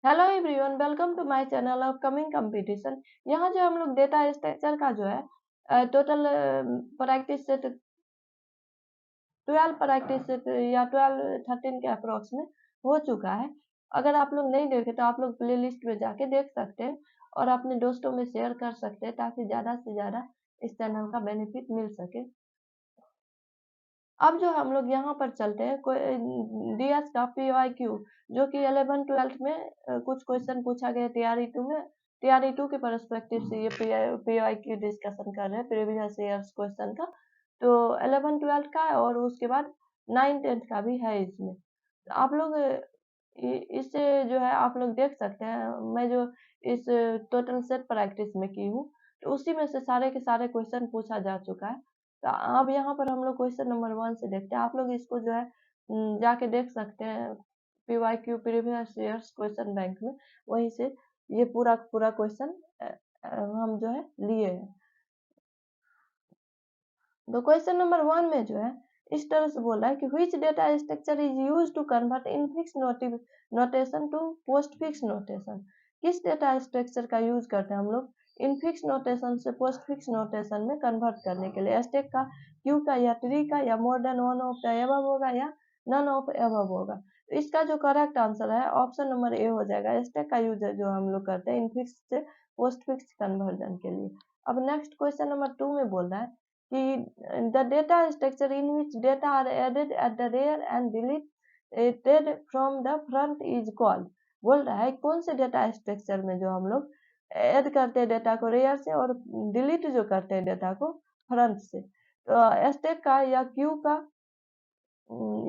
Hello everyone, welcome to my channel upcoming competition. यहाँ जो हम लोग डेटा स्ट्रक्चर का जो है total practice set 12 practice set या 12-13 के अप्रोक्स में हो चुका है। अगर आप लोग नहीं देखे तो आप लोग प्ले लिस्ट में जाके देख सकते हैं और अपने दोस्तों में शेयर कर सकते हैं ताकि ज़्यादा से ज़्यादा इस चैनल का बेनिफिट मिल सके। अब जो हम लोग यहाँ पर चलते हैं डीएस का पीवाईक्यू, जो कि 11-12 में कुछ क्वेश्चन पूछा गया टीआरई 2 में। टीआरई 2 के पर्सपेक्टिव से ये पीवाईक्यू डिस्कशन कर रहे हैं प्रीवियस ईयर्स क्वेश्चन का। तो 11-12 का और उसके बाद 9-10 का भी है इसमें। तो आप लोग इससे जो है आप लोग देख सकते हैं, मैं जो इस टोटल सेट प्रैक्टिस में की हूँ तो उसी में से सारे के सारे क्वेश्चन पूछा जा चुका है। तो अब यहाँ पर हम लोग क्वेश्चन नंबर 1 से देखते हैं। आप लोग इसको जो है जाके देख सकते हैं PYQ previous years question bank में। वहीं से ये पूरा पूरा क्वेश्चन हम जो है लिए हैं। तो क्वेश्चन नंबर 1 में जो है इस तरह से बोल रहा है कि which data structure is used to convert infix notation to postfix notation. किस डेटा स्ट्रक्चर का यूज करते हैं हम लोग इन फिक्स नोटेशन से पोस्ट फिक्स नोटेशन में कन्वर्ट करने के लिए? स्टैक का, क्यू का, या ट्री का, या more than one of the above होगा, या नन ऑफ एबव होगा? तो इसका जो करेक्ट आंसर है ऑप्शन नंबर ए हो जाएगा। स्टैक का यूज जो हम लोग करते हैं इन फिक्स से पोस्ट फिक्स कन्वर्जन के लिए। अब नेक्स्ट क्वेश्चन नंबर 2 में बोल रहा है कि the data structure in which data are added at the rear and deleted from the front is called। बोल रहा है कौन से डेटा स्ट्रक्चर में जो हम लोग ऐड करते हैं डेटा को रेयर से और डिलीट जो करते हैं डेटा को फ्रंट से। तो स्टैक का, या क्यू का,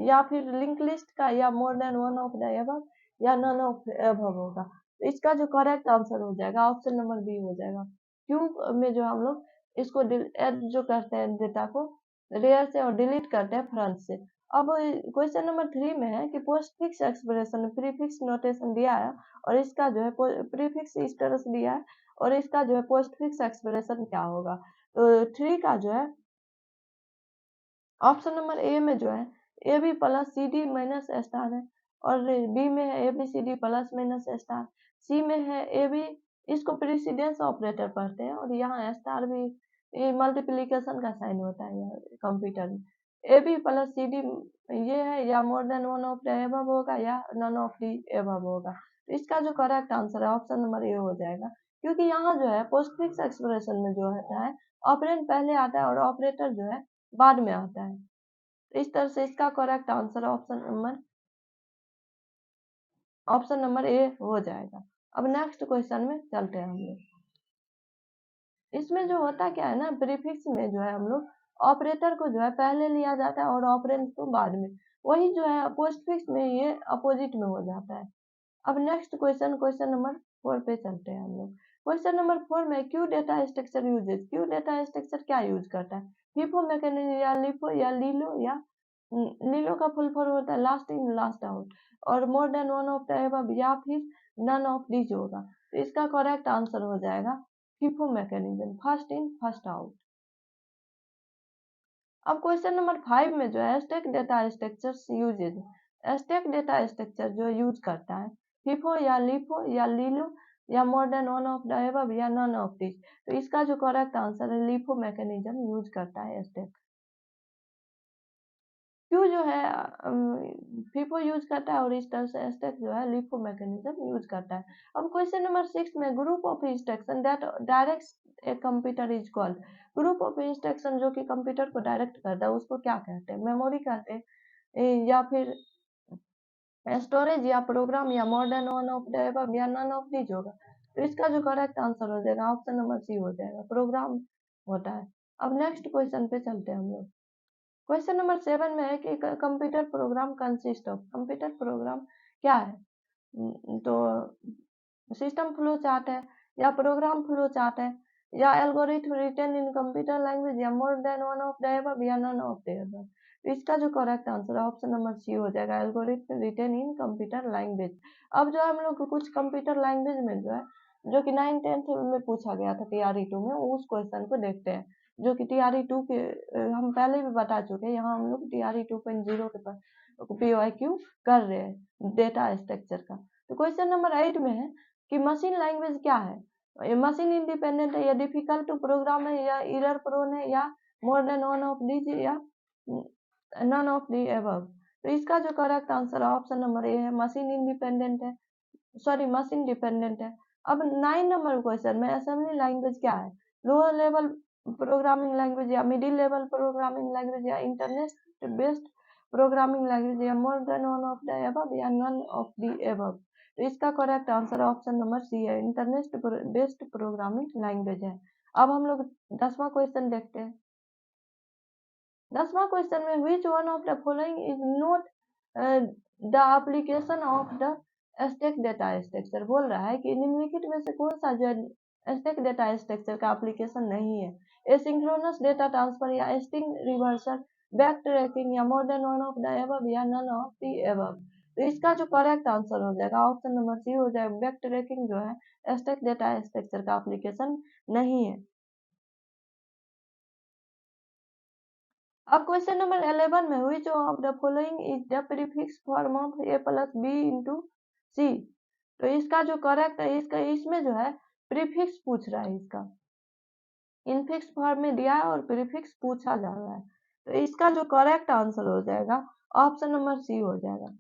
या फिर लिंक लिस्ट का, या more than one of the above, या नन ऑफ एबव होगा? तो इसका जो करेक्ट आंसर हो जाएगा ऑप्शन नंबर बी हो जाएगा। क्यू में जो हम लोग इसको ऐड जो करते हैं डेटा को रेयर से और डिलीट करते हैं फ्रंट से। अब क्वेश्चन नंबर 3 में है कि post fix expression prefix notation दिया है और इसका जो है प्रीफिक्स इस तरह से दिया है और इसका जो है पोस्ट फिक्स एक्सप्रेशन क्या होगा? तो 3 का जो है ऑप्शन नंबर ए में जो है A B plus C D minus star है, और बी में है A B C D plus minus star, C में है ए बी, इसको प्रेसिडेंस ऑपरेटर पढ़ते हैं, और यहाँ स्टार भी ये मल्टीप्लिकेशन का साइन होता है कंप्यूटर में। A B plus C D ये है, या more than one of the above होगा, या नन ऑफ द एबव होगा? तो इसका जो करेक्ट आंसर है ऑप्शन नंबर ए हो जाएगा, क्योंकि यहाँ जो है पोस्टफिक्स एक्सप्रेशन में जो होता है ऑपरेंड पहले आता है और ऑपरेटर जो है बाद में आता है। तो इस तरह से इसका करेक्ट आंसर ऑप्शन नंबर ए हो जाएगा। अब नेक्स्ट क्वेश्चन में चलते हैं हम लोग। इसमें जो होता क्या है ना, प्रीफिक्स में जो है हम लोग ऑपरेटर को जो है पहले लिया जाता है और ऑपरेंड को बाद में। वही जो है पोस्टफिक्स में ये अपोजिट में हो जाता है। अब नेक्स्ट क्वेश्चन नंबर 4 पे चलते हैं हम लोग। क्वेश्चन नंबर 4 में queue data structure uses, queue data structure क्या यूज करता है? फीफो मैकेनिज्म, या लिफो, या लीलो, या लीलो का फुल फॉर्म होता है लास्ट इन लास्ट आउट, और मोर than one of the above, या फिर नन ऑफ दीज होगा? तो इसका करेक्ट आंसर हो जाएगा FIFO mechanism, first in first out. अब क्वेश्चन नंबर 5 में जो है stack data structure uses, stack data structure जो यूज करता है फीफो, या लिफो, या लीलो, या more than one of the above, या नन ऑफ दिस? तो इसका जो करेक्ट आंसर है लिफो मैकेनिज्म यूज करता है स्टैक। क्यू जो है फीफो यूज करता है और इस तरह से स्टैक जो है लिफो मैकेनिज्म यूज करता है। अब क्वेश्चन नंबर 6 में group of instruction that directs a computer is called. Group of instruction जो कि कंप्यूटर को डायरेक्ट करता है उसको क्या कहते हैं? मेमोरी कहते हैं, या फिर स्टोरेज, या प्रोग्राम, या more than one of the above, या नन ऑफ दीज होगा? तो इसका जो करेक्ट आंसर हो जाएगा ऑप्शन नंबर सी हो जाएगा, प्रोग्राम होता है। अब नेक्स्ट क्वेश्चन पे चलते हैं हम लोग। क्वेश्चन नंबर 7 में है कि computer program consist of, computer program क्या है? तो सिस्टम फ्लो चार्ट है, या प्रोग्राम फ्लो चार्ट है, या algorithm written in computer language, या more than one of the above, या नन ऑफ द एबव? तो इसका जो करेक्ट आंसर है ऑप्शन नंबर सी हो जाएगा, algorithm written in computer language. अब जो है हम लोग कुछ कंप्यूटर लैंग्वेज में जो है जो कि 9th-10th में पूछा गया था टीआरई 2 में, उस क्वेश्चन को देखते हैं जो कि टीआरई 2 के हम पहले भी बता चुके हैं। यहाँ हम लोग टीआरई 2.0 के पर पीवाईक्यू कर रहे हैं डेटा स्ट्रक्चर का। तो क्वेश्चन नंबर 8 में है कि मशीन लैंग्वेज क्या है, मशीन इंडिपेंडेंट है या डिफिकल्ट टू प्रोग्राम है या एरर प्रोन है या more than one of these या नन ऑफ दी एबव। तो इसका जो करेक्ट आंसर है ऑप्शन नंबर ए है, मशीन इंडिपेंडेंट है, सॉरी मशीन डिपेंडेंट है। अब 9 नंबर क्वेश्चन में असेंबली लैंग्वेज क्या है, लोअर लेवल प्रोग्रामिंग लैंग्वेज या मिडिल लेवल प्रोग्रामिंग लैंग्वेज या इंटरनेट बेस्ड प्रोग्रामिंग लैंग्वेज या more than one of the above या नन ऑफ द एबव। तो इसका correct answer option number C है, इंटरनेट बेस्ड प्रोग्रामिंग लैंग्वेज है। अब हम लोग 10वां क्वेश्चन देखते हैं। 10वां क्वेश्चन में which one of the following is not the application of the stack data structure. बोल रहा है कि निम्नलिखित में से कौन सा जो स्टैक डेटा स्ट्रक्चर का एप्लीकेशन नहीं है, एसिंक्रोनस डेटा ट्रांसफर या स्ट्रिंग रिवर्सल, बैक ट्रैकिंग या more than one of the above या नन ऑफ द एबव। तो इसका जो करेक्ट आंसर हो जाएगा ऑप्शन नंबर सी हो जाएगा, बैक ट्रैकिंग जो है स्टैक डेटा स्ट्रक्चर का एप्लीकेशन नहीं है। अब क्वेश्चन नंबर 11 में which of the following is the prefix form of a plus B into C. तो इसका जो करेक्ट है, इसका इसमें जो है प्रीफिक्स पूछ रहा है, इसका इनफिक्स फॉर्म में दिया है और प्रीफिक्स पूछा जा रहा है। तो इसका जो करेक्ट आंसर हो जाएगा ऑप्शन नंबर सी हो जाएगा।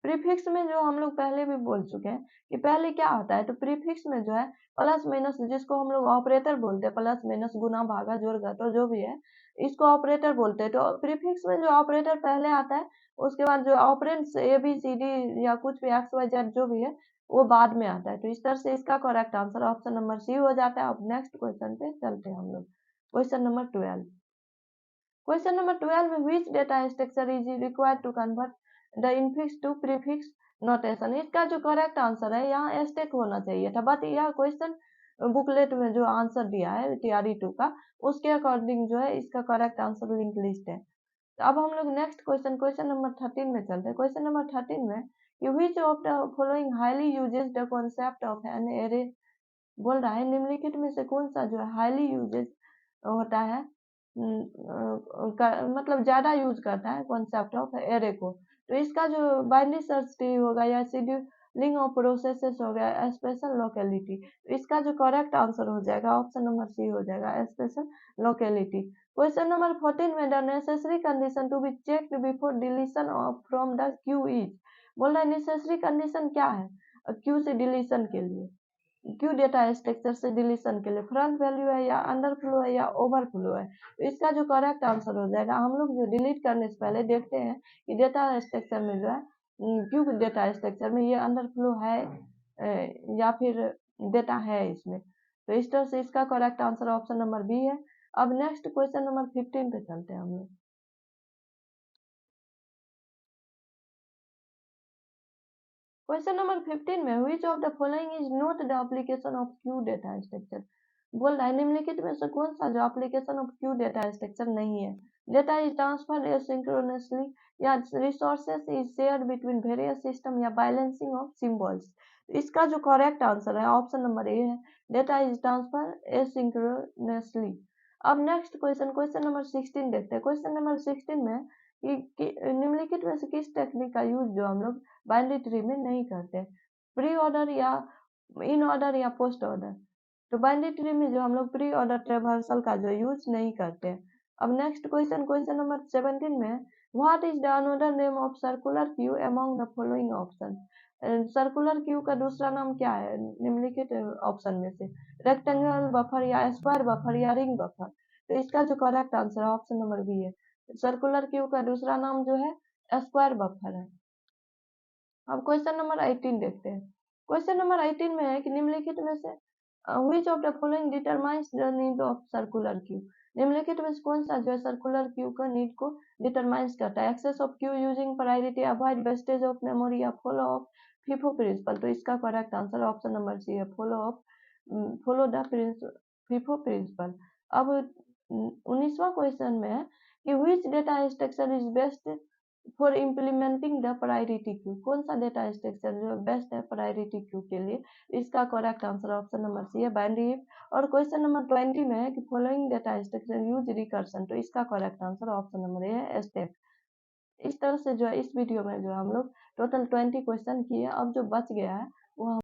प्रीफिक्स में जो हम लोग पहले भी बोल चुके हैं कि पहले क्या आता है, तो प्रीफिक्स में जो है प्लस माइनस, जिसको हम लोग ऑपरेटर बोलते हैं, प्लस माइनस गुना भागा जोड़ घटाव जो भी है इसको ऑपरेटर बोलते हैं। तो प्रीफिक्स में जो ऑपरेटर पहले आता है, उसके बाद जो operands A B C D या कुछ भी एक्स वाई जेड जो भी है वो बाद में आता है। तो इस तरह से इसका correct answer option number C हो जाता है। अब नेक्स्ट क्वेश्चन पे चलते हैं हम लोग। Question number 12। क्वेश्चन नंबर 12 में which data structure is required to convert the infix to prefix notation. इसका जो करेक्ट आंसर है यहाँ स्टैक होना चाहिए था, बट यह क्वेश्चन बुकलेट में जो आंसर दिया है टीआरई 2 का, उसके अकॉर्डिंग जो है इसका करेक्ट आंसर लिंक लिस्ट है। तो अब हम लोग नेक्स्ट क्वेश्चन, क्वेश्चन नंबर 13 में चलते हैं। क्वेश्चन नंबर 13 में कि which of the following highly uses the concept of an array. बोल रहा है निम्नलिखित में से कौन सा जो है हाईली यूजेज होता है, मतलब ज्यादा यूज करता है कॉन्सेप्ट ऑफ एरे को। तो इसका जो बाइनरी सर्च ट्री होगा या शेड्यूलिंग ऑफ प्रोसेसेस हो गया, स्पेशल लोकेलिटी। तो इसका जो करेक्ट आंसर हो जाएगा ऑप्शन नंबर सी हो जाएगा, स्पेशल लोकेलिटी। क्वेश्चन नंबर 14 में the necessary condition to be checked before deletion of from the queue is. बोल रहा है नेसेसरी कंडीशन क्या है क्यू से डिलीशन के लिए, क्यू डेटा स्ट्रक्चर से डिलीशन के लिए, फ्रंट वैल्यू है या अंडरफ्लो है या ओवरफ्लो है। तो इसका जो करेक्ट आंसर हो जाएगा, हम लोग जो डिलीट करने से पहले देखते हैं कि डेटा स्ट्रक्चर में जो है क्यू डेटा स्ट्रक्चर में ये अंडरफ्लो है या फिर डेटा है इसमें। तो इस तरह से इसका correct answer option number B है। अब नेक्स्ट क्वेश्चन नंबर 15 पे चलते हैं हम लोग। क्वेश्चन नंबर 15 में which of the following is not the application of Q data structure. बोल रहा है निम्नलिखित में से कौन सा जो application of Q data structure नहीं है, डेटा इज ट्रांसफर्ड एसिंक्रोनसली या resources is shared between various system या बैलेंसिंग ऑफ सिंबल्स। इसका जो करेक्ट आंसर है ऑप्शन नंबर ए है, डेटा इज ट्रांसफर एसिंक्रोनसली। अब नेक्स्ट क्वेश्चन, क्वेश्चन नंबर 16 देखते हैं। क्वेश्चन नंबर 16 में निम्नलिखित में से किस टेक्निक का यूज जो हम लोग बाइनरी ट्री में नहीं करते, प्री ऑर्डर या इन ऑर्डर या पोस्ट ऑर्डर। तो बाइनरी ट्री में जो हम लोग प्री ऑर्डर ट्रेवर्सल का जो यूज नहीं करते। अब नेक्स्ट क्वेश्चन, क्वेश्चन नंबर 17 में what is the another name of circular Q among the following option. Circular queue का दूसरा नाम क्या है निम्नलिखित ऑप्शन में से, रेक्टेंगल बफर या स्क्वायर बफर या रिंग बफर। तो इसका जो करेक्ट आंसर है ऑप्शन नंबर बी है, सर्कुलर क्यू का दूसरा नाम जो है स्क्वायर बफर है। अब क्वेश्चन नंबर 18 देखते हैं। क्वेश्चन नंबर 18 में है कि निम्नलिखित में से which of the following determines the need of circular queue. निम्नलिखित में से कौन सा जो है सर्कुलर क्यू का नीड को डिटरमाइंस करता है, access of queue using priority, avoid wastage of memory या फॉलो ऑफ फीफो प्रिंसिपल। तो इसका correct answer option number C है, फॉलो द फीफो प्रिंसिपल। अब 19वां क्वेश्चन में है कि which data structure is best for implementing the priority queue. कौन सा डेटा स्ट्रक्चर जो बेस्ट है प्रायोरिटी क्यू के लिए, इसका correct answer option number C है, बाइनरी हिप। और क्वेश्चन नंबर 20 में है कि following data structure use recursion. तो इसका correct answer option number A है, स्टेप। इस तरह से जो है इस वीडियो में जो हम लोग टोटल 20 क्वेश्चन किए। अब जो बच गया है वो